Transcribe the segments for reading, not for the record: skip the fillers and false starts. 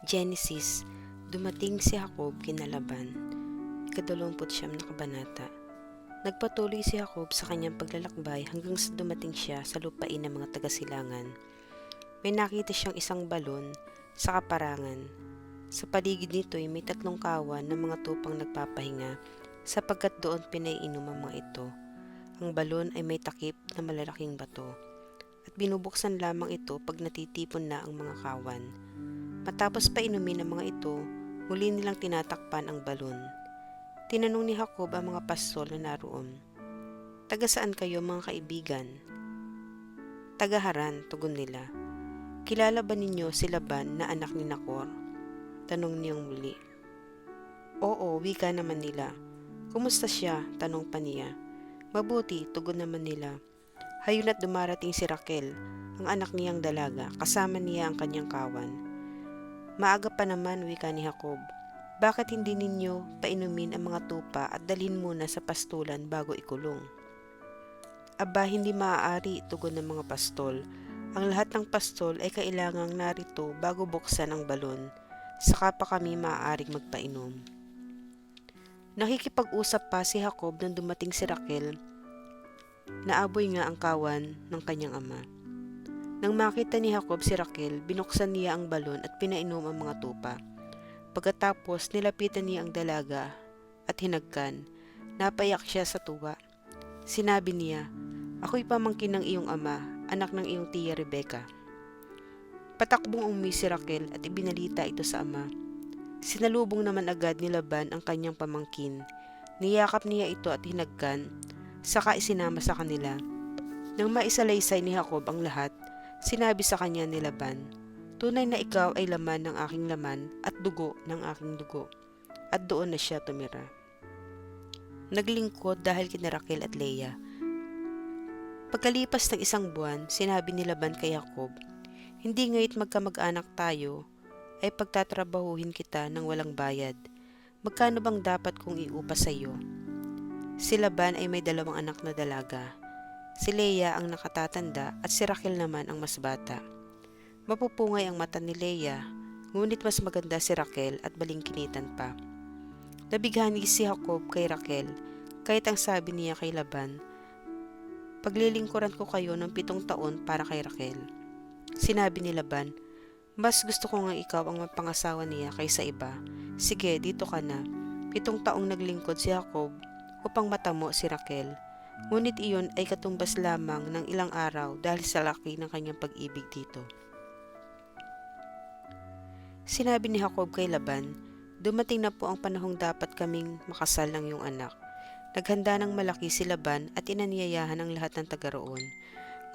Genesis, dumating si Jacob kina Laban. ika-29 na kabanata. Nagpatuloy si Jacob sa kanyang paglalakbay hanggang sa dumating siya sa lupain ng mga taga-silangan. May nakita siyang isang balon sa kaparangan. Sa paligid nito'y may 3 kawan ng mga tupang nagpapahinga sapagkat doon pinaiinom ang mga ito. Ang balon ay may takip na malalaking bato at binubuksan lamang ito pag natitipon na ang mga kawan. Matapos painumin ang mga ito, muli nilang tinatakpan ang balon. Tinanong ni Jacob ang mga pastol na naroon, "Taga saan kayo mga kaibigan?" "Taga Haran," tugon nila. "Kilala ba ninyo si Laban na anak ni Nacor?" tanong niyang muli. "Oo," wika naman nila. "Kumusta siya?" tanong pa niya. "Mabuti," tugon naman nila. "Hayon at dumarating si Raquel, ang anak niyang dalaga, kasama niya ang kanyang kawan." "Maaga pa naman," wika ni Jacob. "Bakit hindi ninyo painumin ang mga tupa at dalhin muna sa pastulan bago ikulong?" "Aba, hindi maaari," tugon ng mga pastol. "Ang lahat ng pastol ay kailangang narito bago buksan ang balon. Saka pa kami maaaring magpainom." Nakikipag-usap pa si Jacob nang dumating si Raquel. Naaboy nga ang kawan ng kanyang ama. Nang makita ni Jacob si Raquel, binuksan niya ang balon at pinainom ang mga tupa. Pagkatapos, nilapitan niya ang dalaga at hinagkan. Napayak siya sa tuwa. Sinabi niya, "Ako'y pamangkin ng iyong ama, anak ng iyong tiya Rebecca." Patakbong umuwi si Raquel at ibinalita ito sa ama. Sinalubong naman agad ni Laban ang kanyang pamangkin. Niyakap niya ito at hinagkan, saka isinama sa kanila. Nang maisalaysay ni Jacob ang lahat, sinabi sa kanya ni Laban, "Tunay na ikaw ay laman ng aking laman at dugo ng aking dugo." At doon na siya tumira. Naglingkod dahil kina Raquel at Leah. Pagkalipas ng 1 buwan, sinabi ni Laban kay Jacob, "Hindi ngayit magkamag-anak tayo, ay pagtatrabahuhin kita ng walang bayad. Magkano bang dapat kong iupa sa iyo?" Si Laban ay may 2 anak na dalaga. Si Leah ang nakatatanda at si Raquel naman ang mas bata. Mapupungay ang mata ni Leah, ngunit mas maganda si Raquel at balingkinitan pa. Nabighani si Jacob kay Raquel, kahit ang sabi niya kay Laban, "Paglilingkuran ko kayo ng 7 taon para kay Raquel." Sinabi ni Laban, "Mas gusto ko nga ikaw ang mapangasawa niya kaysa iba. Sige, dito ka na." 7 taong naglingkod si Jacob upang matamo si Raquel. Ngunit iyon ay katumbas lamang ng ilang araw dahil sa laki ng kanyang pag-ibig dito. Sinabi ni Jacob kay Laban, "Dumating na po ang panahong dapat kaming makasal ng iyong anak." Naghanda ng malaki si Laban at inanyayahan ang lahat ng taga roon.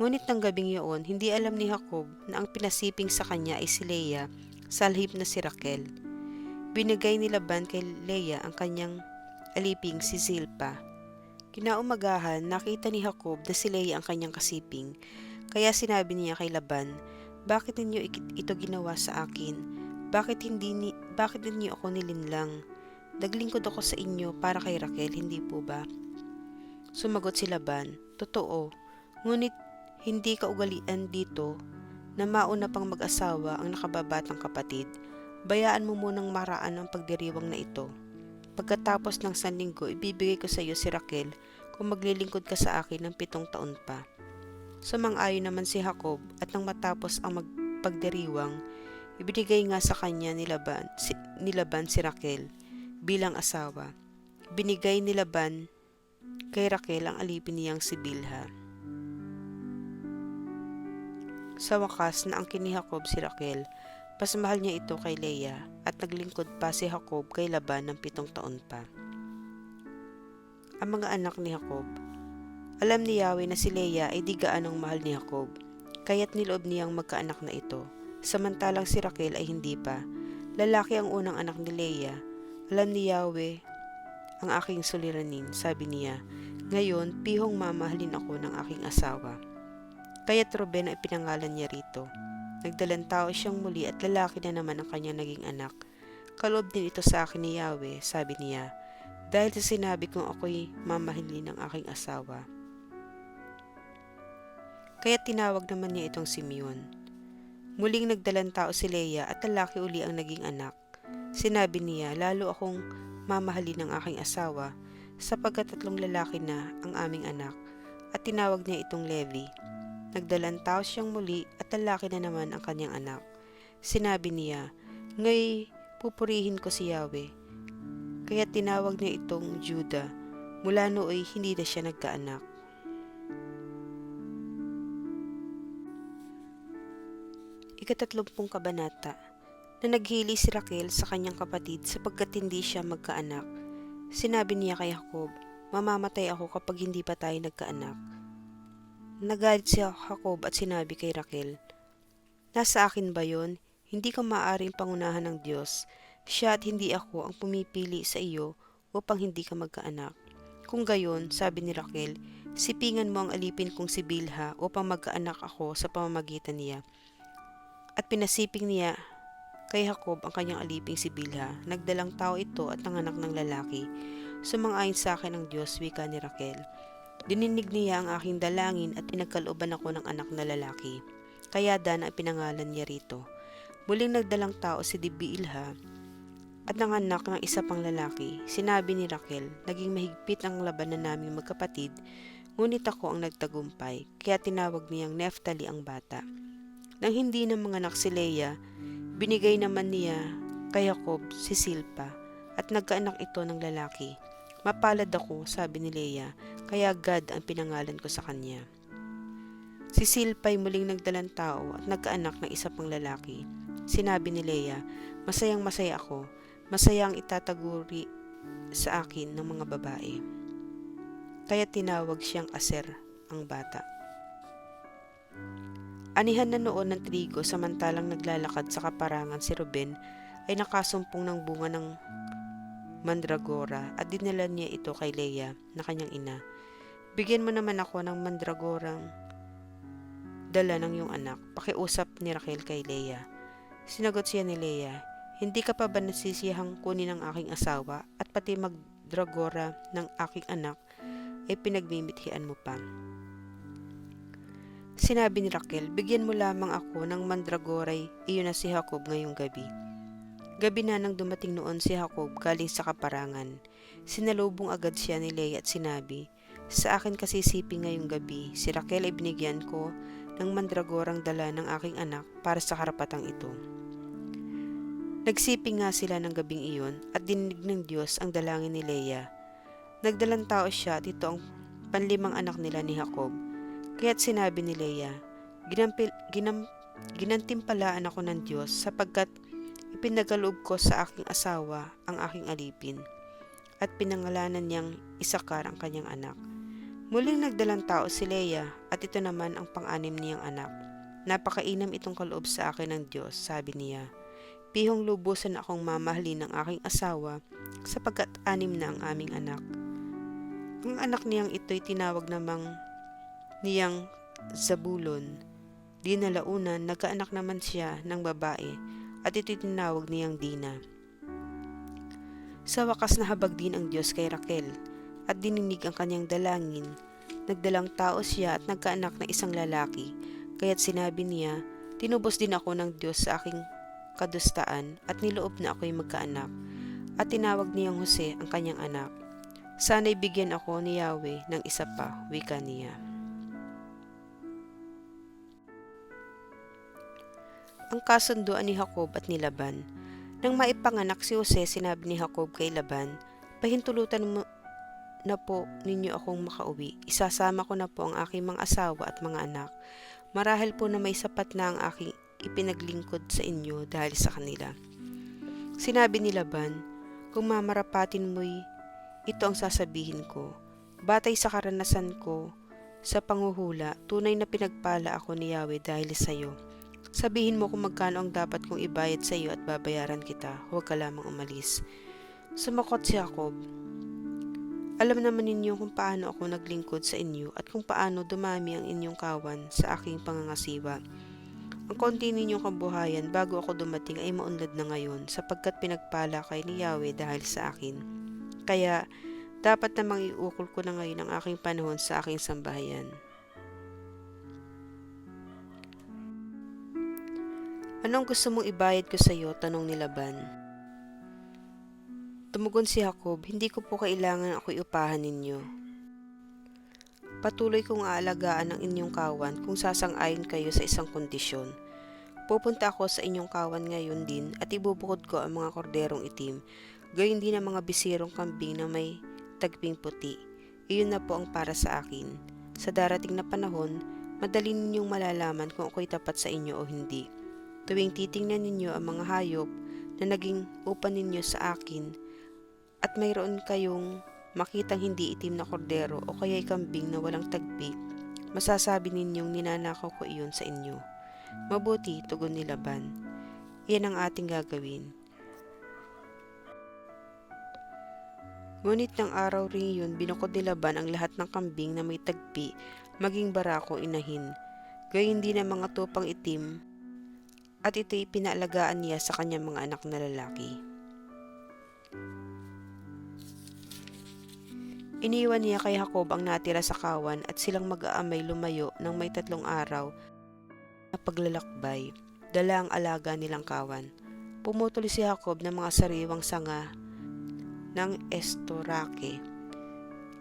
Ngunit ng gabing iyon, hindi alam ni Jacob na ang pinasiping sa kanya ay si Leah, sa halip na si Raquel. Binigay ni Laban kay Leah ang kanyang aliping si Zilpa. Kinaumagahan, nakita ni Jacob na si Leah ang kanyang kasiping, kaya sinabi niya kay Laban, "Bakit ninyo ito ginawa sa akin? Bakit ninyo ako nilinlang? Naglingkod ako sa inyo para kay Raquel, hindi po ba?" Sumagot si Laban, "Totoo, ngunit hindi kaugalian dito na mauna pang mag-asawa ang nakababatang kapatid. Bayaan mo munang maraan ang pagdiriwang na ito. Pagkatapos ng 1 linggo, ibibigay ko sa iyo si Raquel kung maglilingkod ka sa akin ng 7 taon pa." Sumang-ayon naman si Jacob at nang matapos ang pagdiriwang, ibinigay nga sa kanya ni Laban si Raquel bilang asawa. Binigay ni Laban kay Raquel ang alipin niyang si Bilha. Sa wakas, naangkin ni Jacob si Raquel. Mas mahal niya ito kay Leah at naglingkod pa si Jacob kay Laban ng 7 taon pa. Ang mga anak ni Jacob. Alam ni Yahweh na si Leah ay di gaanong mahal ni Jacob, kaya't niloob niyang magkaanak na ito, samantalang si Raquel ay hindi pa. Lalaki ang unang anak ni Leah. Alam ni Yahweh ang aking suliranin, sabi niya, "Ngayon, pihong mamahalin ako ng aking asawa." Kaya't Ruben ay pinangalan niya rito. Nagdalang tao siyang muli at lalaki na naman ang kanyang naging anak. "Kaloob din ito sa akin ni Yahweh," sabi niya, "dahil sa sinabi kong ako'y mamahalin ng aking asawa." Kaya tinawag naman niya itong Simeon. Muling nagdalang tao si Leia at lalaki uli ang naging anak. Sinabi niya, lalo akong mamahalin ng aking asawa sapagkat 3 lalaki na ang aming anak, at tinawag niya itong Levi. Nagdalang tao siyang muli at lalaki na naman ang kanyang anak. Sinabi niya, ngayon pupurihin ko si Yahweh. Kaya tinawag niya itong Judah. Mula nooy hindi na siya nagkaanak. Ika-30 kabanata. Na naghili si Raquel sa kanyang kapatid sapagkat hindi siya magkaanak. Sinabi niya kay Jacob, mamamatay ako kapag hindi pa tayo nagkaanak. Nagalit si Jacob at sinabi kay Raquel, nasa akin ba yon? Hindi ka maaaring pangunahan ng Diyos. Siya at hindi ako ang pumipili sa iyo upang hindi ka magkaanak. Kung gayon, sabi ni Raquel, sipingan mo ang alipin kong si Bilha upang magkaanak ako sa pamamagitan niya. At pinasiping niya kay Jacob ang kanyang aliping si Bilha. Nagdalang tao ito at nanganak ng lalaki. Sumang-ayon sa akin ang Diyos, wika ni Raquel. Dininig niya ang aking dalangin at pinagkalooban ako ng anak na lalaki. Kaya Dan ang pinangalan niya rito. Muling nagdalang tao si Bilha at nanganak ng isa pang lalaki. Sinabi ni Raquel, naging mahigpit ang labanan naming magkapatid, ngunit ako ang nagtagumpay, kaya tinawag niyang Neftali ang bata. Nang hindi na manganak si Leia, binigay naman niya kay Jacob si Silpa, at nagkaanak ito ng lalaki. Mapalad ako, sabi ni Leia, kaya Gad ang pinangalan ko sa kanya. Si Silpa ay muling nagdalang tao at nagkaanak ng isa pang lalaki. Sinabi ni Leia, masayang masaya ako, masaya ang itataguri sa akin ng mga babae. Kaya tinawag siyang Aser ang bata. Anihan na noon ng trigo samantalang naglalakad sa kaparangan si Ruben ay nakasumpong ng bunga ng mandragora at dinala niya ito kay Leia na kanyang ina. Bigyan mo naman ako ng mandragorang dala ng iyong anak, pakiusap ni Raquel kay Leia. Sinagot siya ni Leia, hindi ka pa ba nasisiyahang kunin ng aking asawa at pati magdragora ng aking anak ay pinagmimithian mo pa? Sinabi ni Raquel, bigyan mo lamang ako ng mandragoray, iyon na si Jacob ngayong gabi. Gabi na nang dumating noon si Jacob galing sa kaparangan. Sinalubong agad siya ni Leia at sinabi, sa akin kasi siping ngayong gabi, si Raquel ay binigyan ko ng mandragorang dala ng aking anak para sa karapatang ito. Nagsiping nga sila ng gabing iyon at dininig ng Diyos ang dalangin ni Leia. Nagdalang tao siya at ito ang panlimang anak nila ni Jacob. Kaya't sinabi ni Leia, ginantimpalaan ako ng Diyos sapagkat ipinagaloob ko sa aking asawa ang aking alipin, at pinangalanan niyang Isakar ang kanyang anak. Muling nagdalang tao si Leia at ito naman ang pang-anim niyang anak. Napakainam itong kaloob sa akin ng Diyos, sabi niya. Pihong lubusan akong mamahalin ng aking asawa sapagkat 6 na ang aming anak. Ang anak niyang ito'y tinawag namang niyang Zabulon. Di nalaunan, nagkaanak naman siya ng babae at ito'y tinawag niyang Dina. Sa wakas nahabag din ang Diyos kay Raquel at dininig ang kanyang dalangin. Nagdalang tao siya at nagkaanak ng isang lalaki, kaya't sinabi niya, tinubos din ako ng Diyos sa aking kadustaan at niloob na ako'y magkaanak. At tinawag niyang Jose ang kanyang anak. Sana'y bigyan ako ni Yahweh ng isa pa, wika niya. Ang kasunduan ni Jacob at ni Laban. Nang maipanganak si Jose, sinabi ni Jacob kay Laban, pahintulutan mo na po ninyo akong makauwi. Isasama ko na po ang aking mga asawa at mga anak. Marahil po na may sapat na ang aking ipinaglingkod sa inyo dahil sa kanila. Sinabi ni Laban, kung mamarapatin mo'y ito ang sasabihin ko. Batay sa karanasan ko sa panguhula, tunay na pinagpala ako ni Yahweh dahil sa iyo. Sabihin mo kung magkano ang dapat kong ibayad sa iyo at babayaran kita. Huwag ka lamang umalis. Sumakot si Jacob. Alam naman ninyo kung paano ako naglingkod sa inyo at kung paano dumami ang inyong kawan sa aking pangangasiwa. Ang konti ninyong kabuhayan bago ako dumating ay maunlad na ngayon sapagkat pinagpala kay ni Yahweh dahil sa akin. Kaya dapat namang iukol ko na ngayon ang aking panahon sa aking sambahayan. Anong gusto mong ibayad ko sa iyo? Tanong ni Laban. Tumugon si Jacob, hindi ko po kailangan ako iupahan ninyo. Patuloy kong aalagaan ang inyong kawan kung sasang-ayon kayo sa isang kondisyon. Pupunta ako sa inyong kawan ngayon din at ibubukod ko ang mga korderong itim, gayon din ang mga bisirong kambing na may tagping puti. Iyon na po ang para sa akin. Sa darating na panahon, madali ninyong malalaman kung ako'y tapat sa inyo o hindi. Tuwing titingnan ninyo ang mga hayop na naging upan ninyo sa akin at mayroon kayong makitang hindi itim na kordero o kaya'y kambing na walang tagpi, masasabi ninyong ninanakaw ko iyon sa inyo. Mabuti, tugon ni Laban. Iyan ang ating gagawin. Ngunit ng araw ring yun, binukod ni Laban ang lahat ng kambing na may tagpi, maging barakong inahin. Gayon din ang mga tupang itim, at ito'y pinaalagaan niya sa kanyang mga anak na lalaki. Iniwan niya kay Jacob ang natira sa kawan at silang mag-aamay lumayo ng may 3 araw na paglalakbay, dala ang alaga nilang kawan. Pumutol si Jacob ng mga sariwang sanga ng estorake,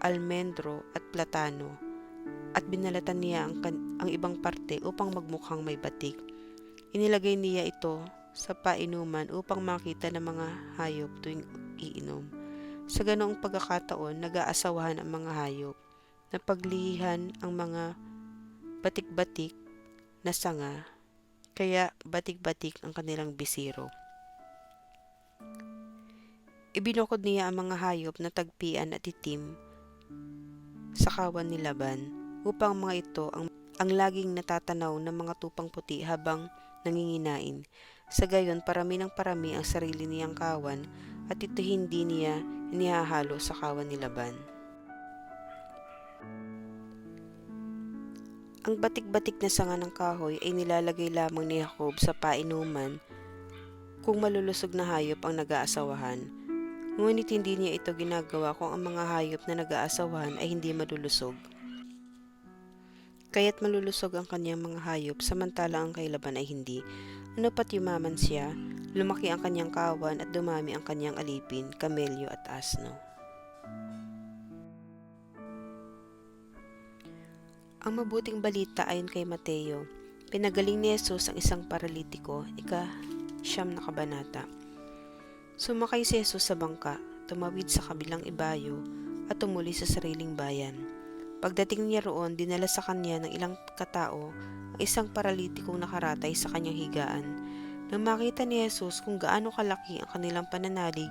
almendro at platano at binalatan niya ang ibang parte upang magmukhang may batik. Inilagay niya ito sa painuman upang makita ng mga hayop tuwing iinom. Sa ganoong pagkakataon, nag-aasawahan ang mga hayop, napaglihihan ang mga batik-batik na sanga, kaya batik-batik ang kanilang bisiro. Ibinukod niya ang mga hayop na tagpian at itim sa kawan ni Laban, upang mga ito ang laging natatanaw ng mga tupang puti habang nanginginain. Sa gayon, parami ng parami ang sarili niyang kawan at ito hindi niya inihahalo sa kawan ni Laban. Ang batik-batik na sanga ng kahoy ay nilalagay lamang ni Jacob sa painuman kung malulusog na hayop ang nag-aasawahan. Ngunit hindi niya ito ginagawa kung ang mga hayop na nag-aasawahan ay hindi malulusog. Kaya't malulusog ang kanyang mga hayop samantala ang kay Laban ay hindi. Ano pat yumaman siya, lumaki ang kanyang kawan at dumami ang kanyang alipin, kamelyo at asno. Ang mabuting balita ayon kay Mateo, pinagaling ni Jesus ang isang paralitiko, ika-9 na kabanata. Sumakay si Jesus sa bangka, tumawid sa kabilang ibayo at tumuli sa sariling bayan. Pagdating niya roon, dinala sa kanya ng ilang katao ang isang paralitikong nakaratay sa kanyang higaan. Nang makita ni Jesus kung gaano kalaki ang kanilang pananalig,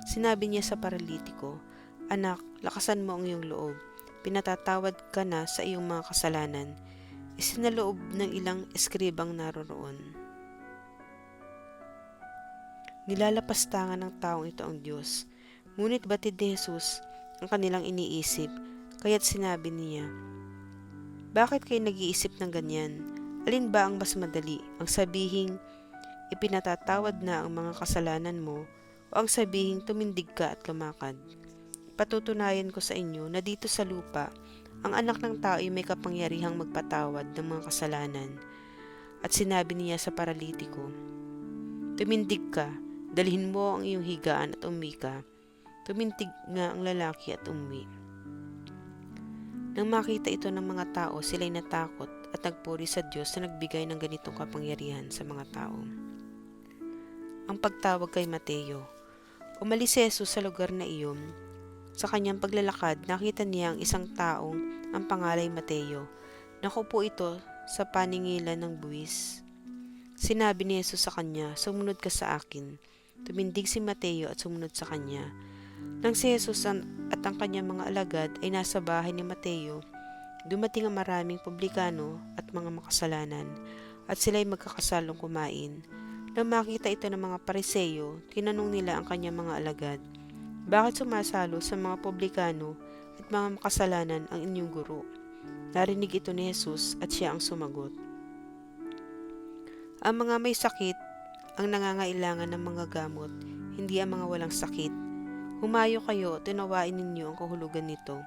sinabi niya sa paralitiko, "Anak, lakasan mo ang iyong loob. Pinatatawad ka na sa iyong mga kasalanan." Isinaloob ng ilang eskribang naroroon. Nilalapastangan ng taong ito ang Diyos. Ngunit batid ni Jesus ang kanilang iniisip, kaya't sinabi niya, "Bakit kayo nag-iisip ng ganyan? Alin ba ang mas madali? Ang sabihing, ipinatatawad na ang mga kasalanan mo, o ang sabihing tumindig ka at lumakad? Patutunayan ko sa inyo na dito sa lupa, ang anak ng tao ay may kapangyarihang magpatawad ng mga kasalanan." At sinabi niya sa paralitiko, "Tumindig ka, dalhin mo ang iyong higaan at umuwi ka." Tumindig nga ang lalaki at umuwi. Nang makita ito ng mga tao, sila'y natakot at nagpuri sa Diyos na nagbigay ng ganitong kapangyarihan sa mga tao. Ang pagtawag kay Mateo. Umalis si Jesus sa lugar na iyon. Sa kanyang paglalakad, nakita niya ang isang taong ang pangalay Mateo. Nakupo ito sa paningilan ng buwis. Sinabi ni Jesus sa kanya, "Sumunod ka sa akin." Tumindig si Mateo at sumunod sa kanya. Nang si Jesus at ang kanyang mga alagad ay nasa bahay ni Mateo, dumating ang maraming publikano at mga makasalanan, at sila'y magkakasalong kumain. Nang makita ito ng mga Pariseo, tinanong nila ang kanyang mga alagad, "Bakit sumasalo sa mga publikano at mga makasalanan ang inyong guro?" Narinig ito ni Jesus at siya ang sumagot, "Ang mga may sakit ang nangangailangan ng mga gamot, hindi ang mga walang sakit. Humayo kayo at unawain ninyo ang kahulugan nito.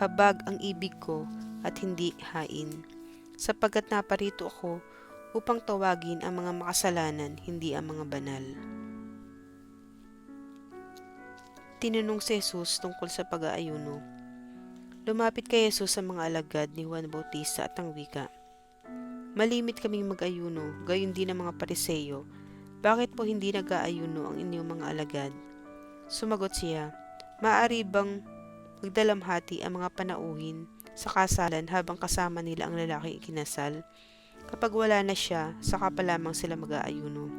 Habag ang ibig ko at hindi hain. Sapagkat naparito ako upang tawagin ang mga makasalanan, hindi ang mga banal. Tinanong si Jesus tungkol sa pag-aayuno. Lumapit kay Jesus sa mga alagad ni Juan Bautista at ang wika, "Malimit kaming mag-ayuno, gayon din ang mga Pariseyo. Bakit po hindi nag-aayuno ang inyong mga alagad?" Sumagot siya, "Maaari bang magdalamhati ang mga panauhin sa kasalan habang kasama nila ang lalaking ikinasal? Kapag wala na siya, saka pa lamang sila mag-aayuno.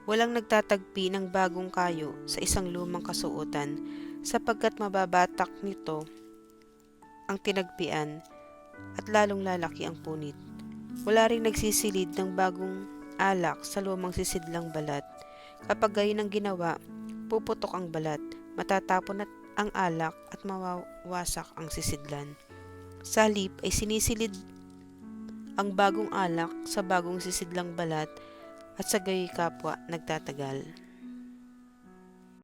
Walang nagtatagpi ng bagong kayo sa isang lumang kasuotan, sapagkat mababatak nito ang tinagpian at lalong lalaki ang punit. Wala ring nagsisilid ng bagong alak sa lumang sisidlang balat. Kapag gayon ang ginawa, puputok ang balat, matatapon at ang alak at mawawasak ang sisidlan. Sa halip ay sinisilid ang bagong alak sa bagong sisidlang balat at sa gayoy kapwa nagtatagal."